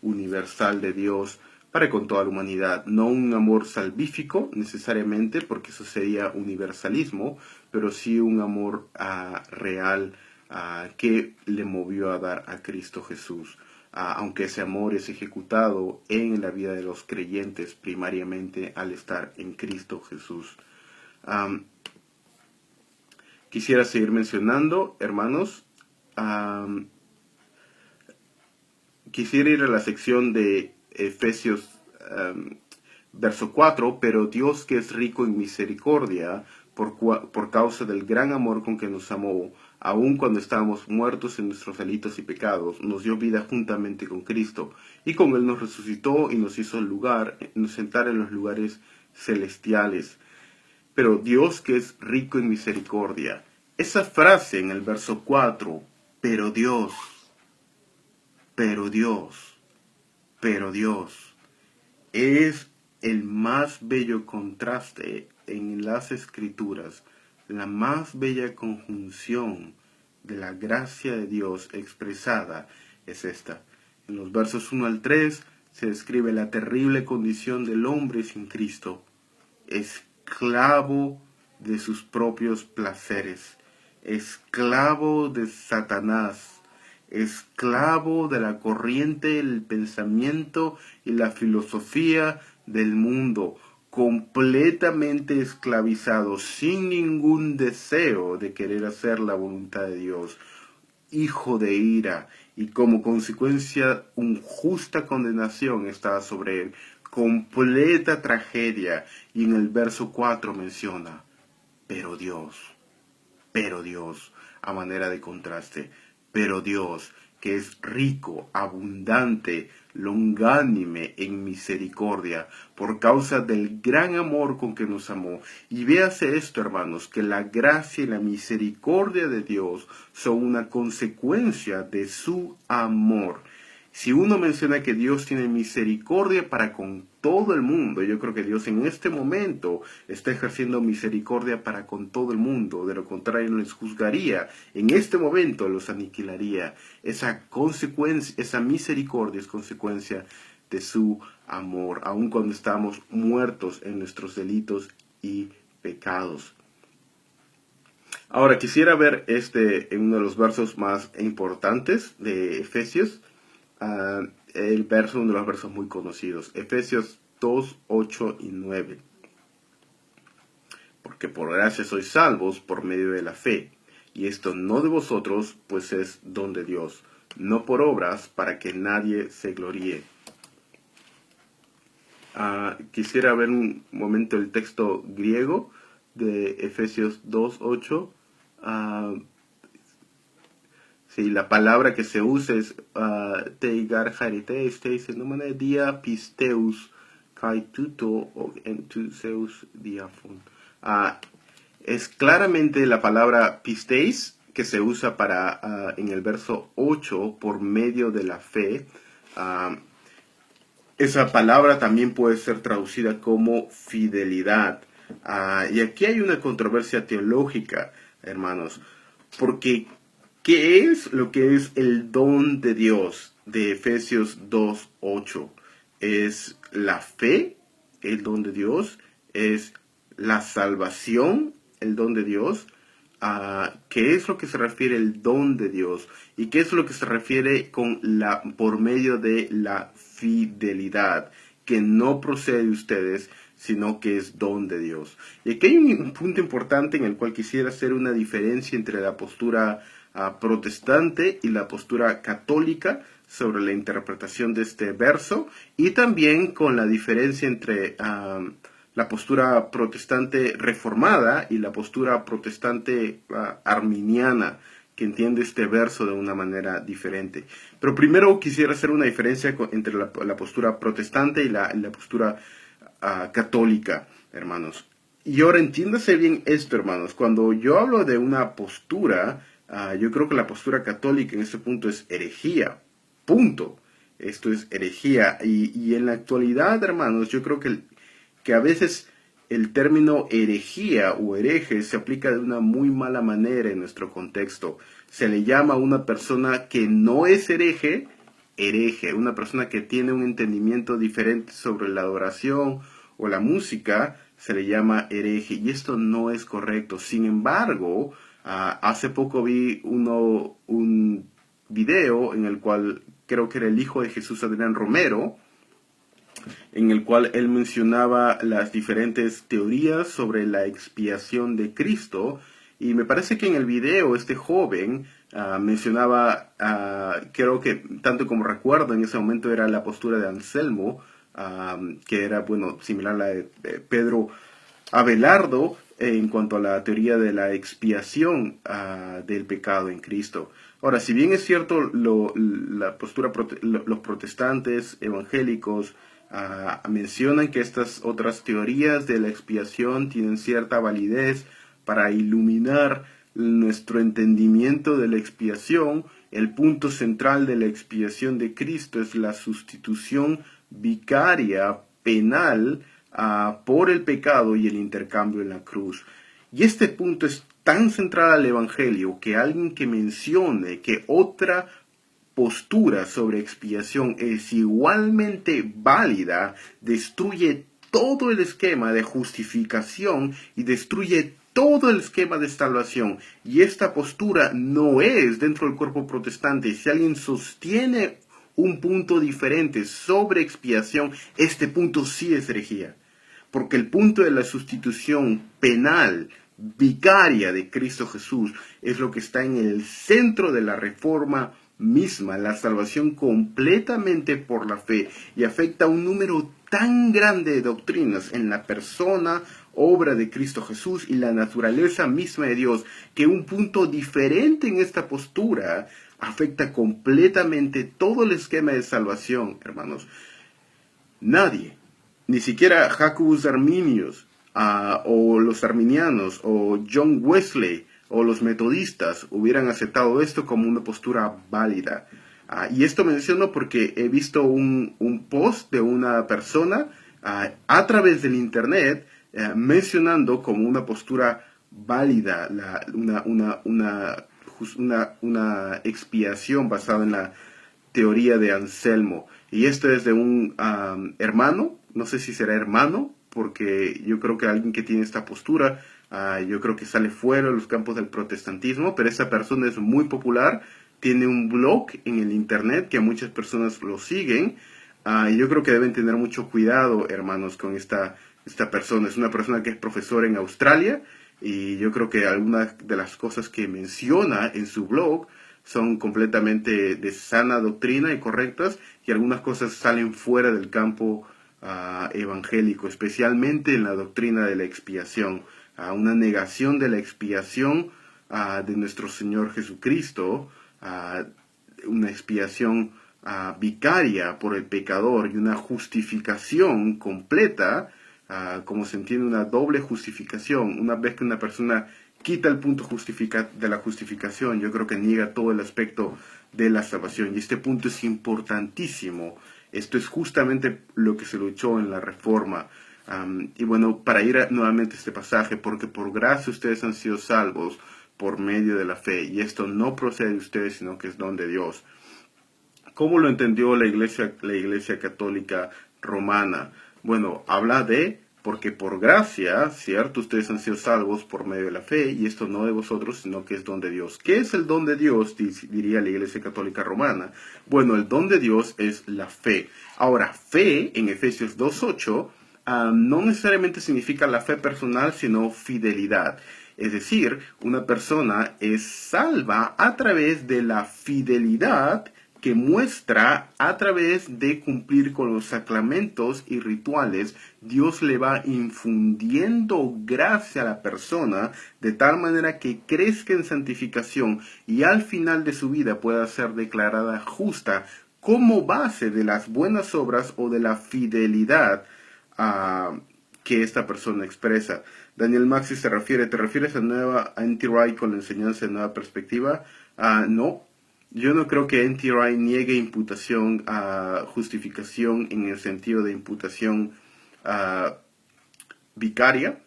universal de Dios para con toda la humanidad, no un amor salvífico necesariamente, porque eso sería universalismo, pero sí un amor real que le movió a dar a Cristo Jesús, aunque ese amor es ejecutado en la vida de los creyentes primariamente al estar en Cristo Jesús. Quisiera seguir mencionando, hermanos. Quisiera ir a la sección de Efesios verso 4, pero Dios, que es rico en misericordia, por causa del gran amor con que nos amó, aun cuando estábamos muertos en nuestros delitos y pecados, nos dio vida juntamente con Cristo, y con Él nos resucitó y nos hizo nos sentar en los lugares celestiales. pero Dios que es rico en misericordia. Esa frase en el verso 4, pero Dios, pero Dios, pero Dios, es el más bello contraste en las Escrituras, la más bella conjunción de la gracia de Dios expresada es esta. En los versos 1 al 3 se describe la terrible condición del hombre sin Cristo, esclavo de sus propios placeres, esclavo de Satanás, esclavo de la corriente, el pensamiento y la filosofía del mundo, completamente esclavizado, sin ningún deseo de querer hacer la voluntad de Dios, hijo de ira, y como consecuencia una justa condenación estaba sobre él, completa tragedia. Y en el verso 4 menciona, pero Dios, a manera de contraste, pero Dios, que es rico, abundante, longánime en misericordia, por causa del gran amor con que nos amó. Y véase esto, hermanos, que la gracia y la misericordia de Dios son una consecuencia de su amor. Si uno menciona que Dios tiene misericordia para con todo el mundo, yo creo que Dios en este momento está ejerciendo misericordia para con todo el mundo. De lo contrario, no les juzgaría. En este momento los aniquilaría. Esa consecuencia, esa misericordia es consecuencia de su amor, aun cuando estamos muertos en nuestros delitos y pecados. Ahora quisiera ver en uno de los versos más importantes de Efesios. El verso, uno de los versos muy conocidos, Efesios 2, 8 y 9. Porque por gracia sois salvos por medio de la fe, y esto no de vosotros, pues es don de Dios, no por obras, para que nadie se gloríe. Quisiera ver un momento el texto griego de Efesios 2, 8. Sí, la palabra que se usa es teigar chariteis, teis en dia pisteus kai tuto en tu seus diafon. Es claramente la palabra pisteis que se usa para en el verso 8 por medio de la fe. Esa palabra también puede ser traducida como fidelidad. Y aquí hay una controversia teológica, hermanos, porque ¿qué es lo que es el don de Dios de Efesios 2:8? ¿Es la fe el don de Dios? ¿Es la salvación el don de Dios? ¿Qué es lo que se refiere el don de Dios? ¿Y qué es lo que se refiere por medio de la fidelidad? Que no procede de ustedes, sino que es don de Dios. Y aquí hay un punto importante en el cual quisiera hacer una diferencia entre la postura protestante y la postura católica sobre la interpretación de este verso, y también con la diferencia entre la postura protestante reformada y la postura protestante arminiana, que entiende este verso de una manera diferente. Pero primero quisiera hacer una diferencia entre la postura protestante y la postura católica, hermanos. Y ahora entiéndase bien esto, hermanos. Cuando yo hablo de una postura, yo creo que la postura católica en este punto es herejía. Punto. Esto es herejía. Y en la actualidad, hermanos, yo creo que a veces el término herejía o hereje se aplica de una muy mala manera en nuestro contexto. Se le llama a una persona que no es hereje, hereje. Una persona que tiene un entendimiento diferente sobre la adoración o la música, se le llama hereje. Y esto no es correcto. Sin embargo, hace poco vi un video en el cual creo que era el hijo de Jesús, Adrián Romero, en el cual él mencionaba las diferentes teorías sobre la expiación de Cristo, y me parece que en el video este joven mencionaba, creo que tanto como recuerdo en ese momento era la postura de Anselmo, que era, bueno, similar a la de Pedro Abelardo en cuanto a la teoría de la expiación del pecado en Cristo. Ahora, si bien es cierto, los protestantes evangélicos mencionan que estas otras teorías de la expiación tienen cierta validez para iluminar nuestro entendimiento de la expiación. El punto central de la expiación de Cristo es la sustitución vicaria penal por el pecado y el intercambio en la cruz. Y este punto es tan central al Evangelio que alguien que mencione que otra postura sobre expiación es igualmente válida destruye todo el esquema de justificación y destruye todo el esquema de salvación. Y esta postura no es dentro del cuerpo protestante. Si alguien sostiene un punto diferente sobre expiación, este punto sí es herejía. Porque el punto de la sustitución penal, vicaria de Cristo Jesús, es lo que está en el centro de la reforma misma, la salvación completamente por la fe, y afecta a un número tan grande de doctrinas en la persona, obra de Cristo Jesús y la naturaleza misma de Dios, que un punto diferente en esta postura afecta completamente todo el esquema de salvación, hermanos. Nadie, ni siquiera Jacobus Arminius, o los arminianos, o John Wesley, o los metodistas hubieran aceptado esto como una postura válida. Y esto menciono porque he visto un post de una persona a través del internet mencionando como una postura válida una expiación basada en la teoría de Anselmo. Y esto es de un hermano, no sé si será hermano, porque yo creo que alguien que tiene esta postura, yo creo que sale fuera de los campos del protestantismo, pero esta persona es muy popular, tiene un blog en el internet que a muchas personas lo siguen, y yo creo que deben tener mucho cuidado, hermanos, con esta persona. Es una persona que es profesora en Australia, y yo creo que algunas de las cosas que menciona en su blog son completamente de sana doctrina y correctas, y algunas cosas salen fuera del campo evangélico, especialmente en la doctrina de la expiación, una negación de la expiación de nuestro Señor Jesucristo, una expiación vicaria por el pecador y una justificación completa, como se entiende, una doble justificación. Una vez que una persona quita el punto de la justificación, yo creo que niega todo el aspecto de la salvación, y este punto es importantísimo. Esto es justamente lo que se luchó en la Reforma. Y bueno, para ir nuevamente a este pasaje, porque por gracia ustedes han sido salvos por medio de la fe, y esto no procede de ustedes, sino que es don de Dios. ¿Cómo lo entendió la Iglesia Católica Romana? Bueno, habla de, porque por gracia, ¿cierto? Ustedes han sido salvos por medio de la fe, y esto no de vosotros, sino que es don de Dios. ¿Qué es el don de Dios? Diría la Iglesia Católica Romana. Bueno, el don de Dios es la fe. Ahora, fe, en Efesios 2:8, no necesariamente significa la fe personal, sino fidelidad. Es decir, una persona es salva a través de la fidelidad que muestra a través de cumplir con los sacramentos y rituales. Dios le va infundiendo gracia a la persona de tal manera que crezca en santificación y al final de su vida pueda ser declarada justa como base de las buenas obras o de la fidelidad que esta persona expresa. Daniel Maxi ¿te refieres a N.T. Wright con la enseñanza de nueva perspectiva? No. Yo no creo que N.T. Wright niegue imputación a justificación en el sentido de imputación vicaria.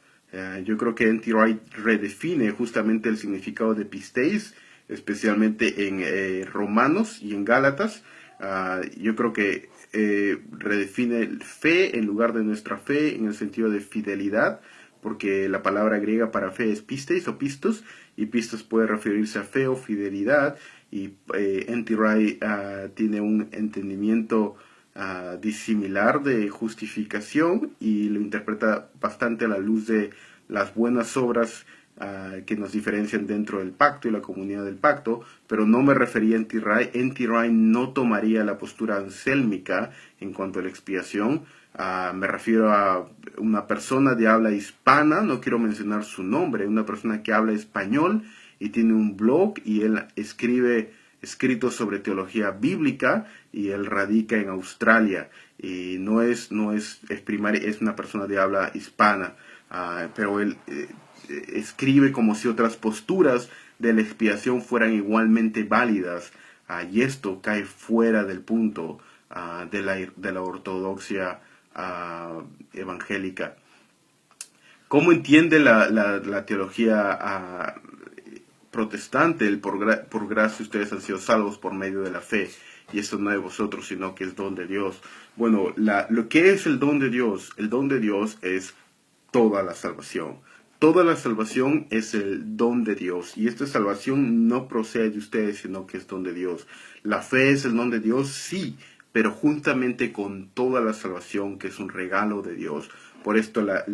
Yo creo que N.T. Wright redefine justamente el significado de pisteis, especialmente en Romanos y en Gálatas. Yo creo que redefine fe en lugar de nuestra fe en el sentido de fidelidad, porque la palabra griega para fe es pisteis o pistos, y pistos puede referirse a fe o fidelidad, y N.T. Wright tiene un entendimiento disimilar de justificación y lo interpreta bastante a la luz de las buenas obras que nos diferencian dentro del pacto y la comunidad del pacto, pero no me refería a N.T. Wright. N.T. Wright no tomaría la postura ansélmica en cuanto a la expiación. Me refiero a una persona de habla hispana, no quiero mencionar su nombre, una persona que habla español y tiene un blog, y él escribe escritos sobre teología bíblica, y él radica en Australia. y es primaria, es una persona de habla hispana, pero él escribe como si otras posturas de la expiación fueran igualmente válidas, y esto cae fuera del punto de la ortodoxia evangélica. ¿Cómo entiende la teología protestante? Por gracia ustedes han sido salvos por medio de la fe, y esto no es de vosotros, sino que es don de Dios. Bueno, lo que es el don de Dios es toda la salvación. Toda la salvación es el don de Dios, y esta salvación no procede de ustedes, sino que es don de Dios. La fe es el don de Dios, sí, pero juntamente con toda la salvación, que es un regalo de Dios. Por esto la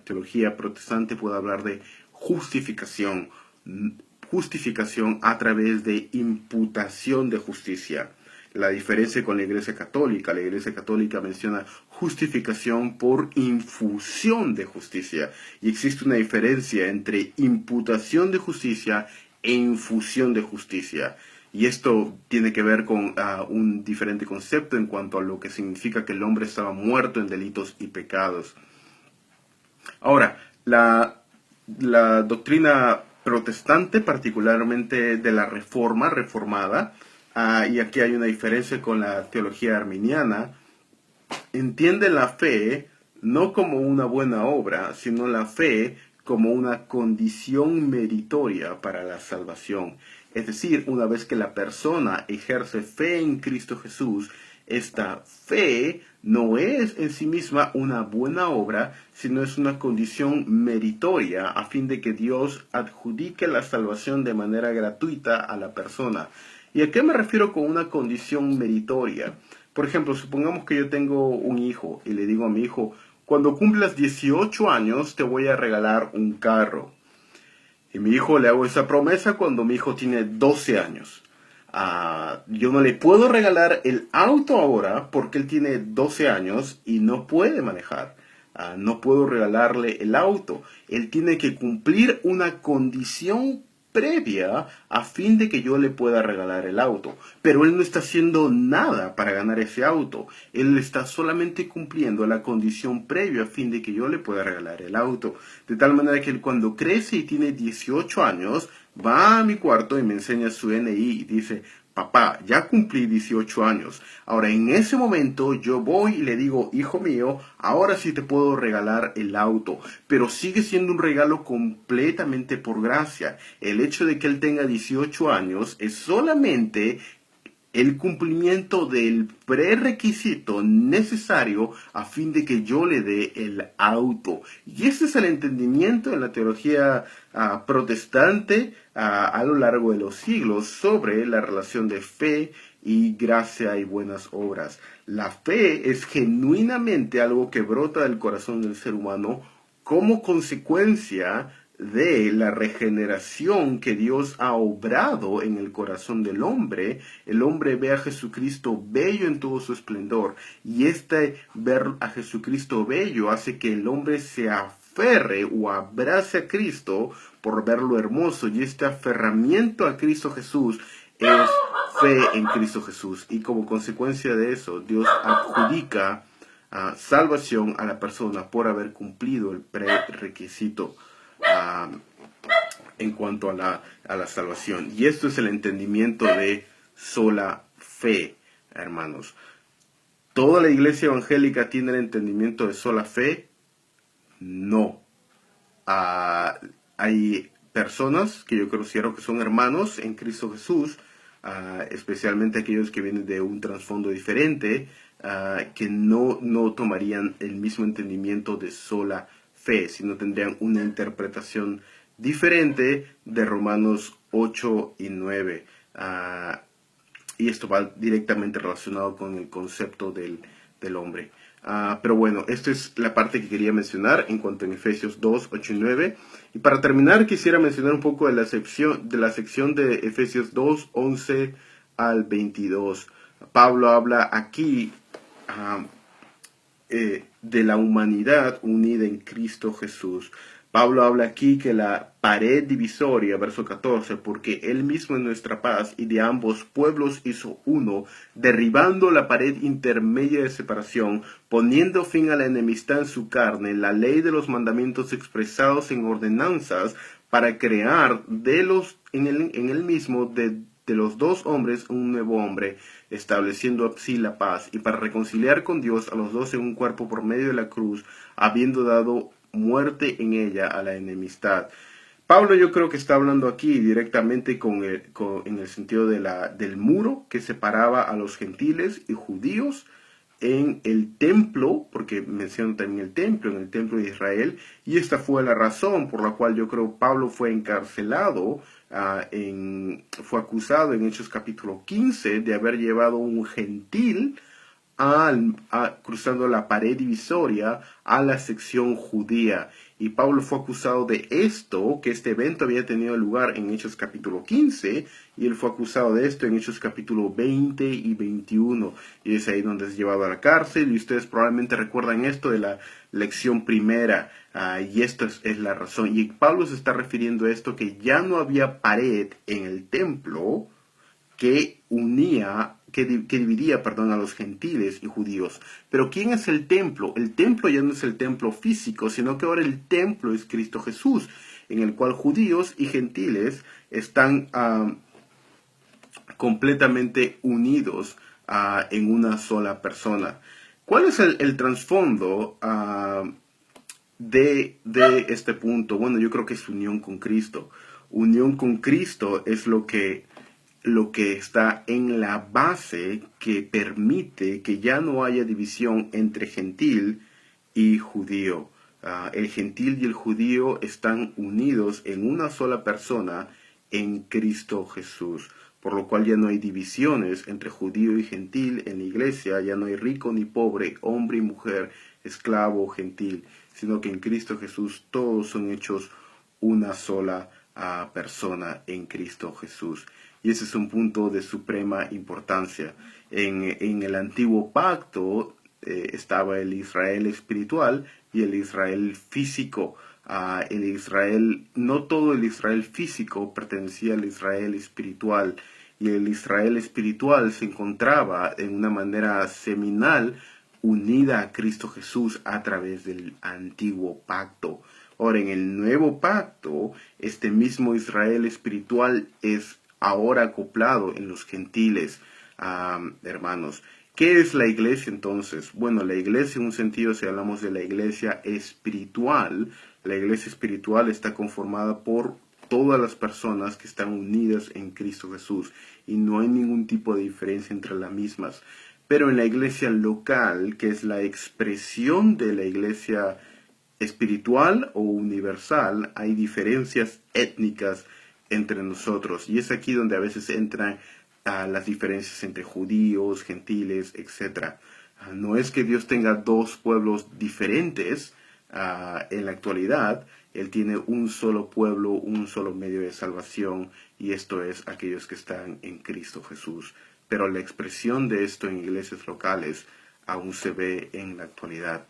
teología protestante puede hablar de justificación a través de imputación de justicia. La diferencia con la Iglesia Católica menciona justificación por infusión de justicia. Y existe una diferencia entre imputación de justicia e infusión de justicia. Y esto tiene que ver con un diferente concepto en cuanto a lo que significa que el hombre estaba muerto en delitos y pecados. Ahora, la doctrina protestante, particularmente de la reformada, y aquí hay una diferencia con la teología arminiana, entiende la fe no como una buena obra, sino la fe como una condición meritoria para la salvación. Es decir, una vez que la persona ejerce fe en Cristo Jesús, esta fe no es en sí misma una buena obra, sino es una condición meritoria a fin de que Dios adjudique la salvación de manera gratuita a la persona. ¿Y a qué me refiero con una condición meritoria? Por ejemplo, supongamos que yo tengo un hijo y le digo a mi hijo, cuando cumplas 18 años te voy a regalar un carro. Y mi hijo le hago esa promesa cuando mi hijo tiene 12 años. Yo no le puedo regalar el auto ahora porque él tiene 12 años y no puede manejar. No puedo regalarle el auto. Él tiene que cumplir una condición previa a fin de que yo le pueda regalar el auto. Pero él no está haciendo nada para ganar ese auto. Él está solamente cumpliendo la condición previa a fin de que yo le pueda regalar el auto. De tal manera que él cuando crece y tiene 18 años, va a mi cuarto y me enseña su NI y dice, papá, ya cumplí 18 años. Ahora, en ese momento yo voy y le digo, hijo mío, ahora sí te puedo regalar el auto. Pero sigue siendo un regalo completamente por gracia. El hecho de que él tenga 18 años es solamente el cumplimiento del prerequisito necesario a fin de que yo le dé el auto. Y ese es el entendimiento en la teología protestante a lo largo de los siglos sobre la relación de fe y gracia y buenas obras. La fe es genuinamente algo que brota del corazón del ser humano como consecuencia de la regeneración que Dios ha obrado en el corazón del hombre. El hombre ve a Jesucristo bello en todo su esplendor, y este ver a Jesucristo bello hace que el hombre se aferre o abrace a Cristo por verlo hermoso, y este aferramiento a Cristo Jesús es fe en Cristo Jesús, y como consecuencia de eso Dios adjudica salvación a la persona por haber cumplido el prerequisito en cuanto a la salvación. Y esto es el entendimiento de sola fe, hermanos. ¿Toda la iglesia evangélica tiene el entendimiento de sola fe? No. Hay personas que yo considero que son hermanos en Cristo Jesús, especialmente aquellos que vienen de un trasfondo diferente, que no tomarían el mismo entendimiento de sola fe, sino tendrían una interpretación diferente de Romanos 8 y 9. Y esto va directamente relacionado con el concepto del hombre. Pero bueno, esta es la parte que quería mencionar en cuanto a Efesios 2, 8 y 9. Y para terminar, quisiera mencionar un poco de la sección de Efesios 2, 11 al 22. Pablo habla aquí de la humanidad unida en Cristo Jesús. Pablo habla aquí que la pared divisoria, verso 14, porque él mismo es nuestra paz y de ambos pueblos hizo uno, derribando la pared intermedia de separación, poniendo fin a la enemistad en su carne, la ley de los mandamientos expresados en ordenanzas, para crear en él mismo de los dos hombres un nuevo hombre, estableciendo así la paz, y para reconciliar con Dios a los dos en un cuerpo por medio de la cruz, habiendo dado muerte en ella a la enemistad. Pablo yo creo que está hablando aquí directamente en el sentido del muro que separaba a los gentiles y judíos en el templo, porque menciona también en el templo de Israel, y esta fue la razón por la cual yo creo Pablo fue encarcelado, fue acusado en Hechos capítulo 15 de haber llevado un gentil cruzando la pared divisoria a la sección judía. Y Pablo fue acusado de esto, que este evento había tenido lugar en Hechos capítulo 15, y él fue acusado de esto en Hechos capítulo 20 y 21. Y es ahí donde es llevado a la cárcel, y ustedes probablemente recuerdan esto de la lección primera, y esto es la razón. Y Pablo se está refiriendo a esto, que ya no había pared en el templo que dividía, a los gentiles y judíos. Pero ¿quién es el templo? El templo ya no es el templo físico, sino que ahora el templo es Cristo Jesús, en el cual judíos y gentiles están completamente unidos en una sola persona. ¿Cuál es el trasfondo de este punto? Bueno, yo creo que es unión con Cristo. Unión con Cristo es lo que está en la base que permite que ya no haya división entre gentil y judío. El gentil y el judío están unidos en una sola persona, en Cristo Jesús, por lo cual ya no hay divisiones entre judío y gentil en la iglesia, ya no hay rico ni pobre, hombre y mujer, esclavo o gentil, sino que en Cristo Jesús todos son hechos una sola persona en Cristo Jesús. Y ese es un punto de suprema importancia. En el antiguo pacto estaba el Israel espiritual y el Israel físico. No todo el Israel físico pertenecía al Israel espiritual, y el Israel espiritual se encontraba en una manera seminal unida a Cristo Jesús a través del antiguo pacto. Ahora, en el nuevo pacto, este mismo Israel espiritual es ahora acoplado en los gentiles, hermanos. ¿Qué es la iglesia entonces? Bueno, la iglesia en un sentido, si hablamos de la iglesia espiritual, la iglesia espiritual está conformada por todas las personas que están unidas en Cristo Jesús, y no hay ningún tipo de diferencia entre las mismas. Pero en la iglesia local, que es la expresión de la iglesia espiritual o universal, hay diferencias étnicas entre nosotros, y es aquí donde a veces entran las diferencias entre judíos, gentiles, etc. No es que Dios tenga dos pueblos diferentes en la actualidad. Él tiene un solo pueblo, un solo medio de salvación, y esto es aquellos que están en Cristo Jesús. Pero la expresión de esto en iglesias locales aún se ve en la actualidad.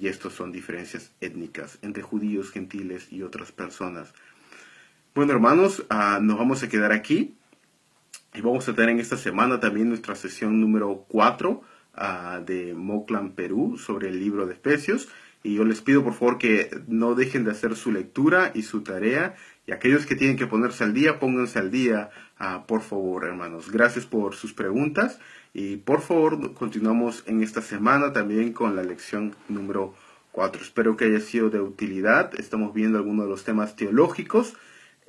Y estos son diferencias étnicas entre judíos, gentiles y otras personas. Bueno, hermanos, nos vamos a quedar aquí, y vamos a tener en esta semana también nuestra sesión número 4 de Moclan, Perú, sobre el libro de Efesios. Y yo les pido por favor que no dejen de hacer su lectura y su tarea, y aquellos que tienen que ponerse al día, pónganse al día, por favor, hermanos. Gracias por sus preguntas, y por favor continuamos en esta semana también con la lección número 4. Espero que haya sido de utilidad. Estamos viendo algunos de los temas teológicos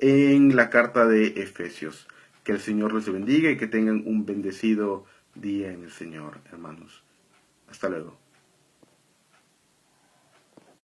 en la carta de Efesios. Que el Señor les bendiga y que tengan un bendecido día en el Señor, hermanos. Hasta luego.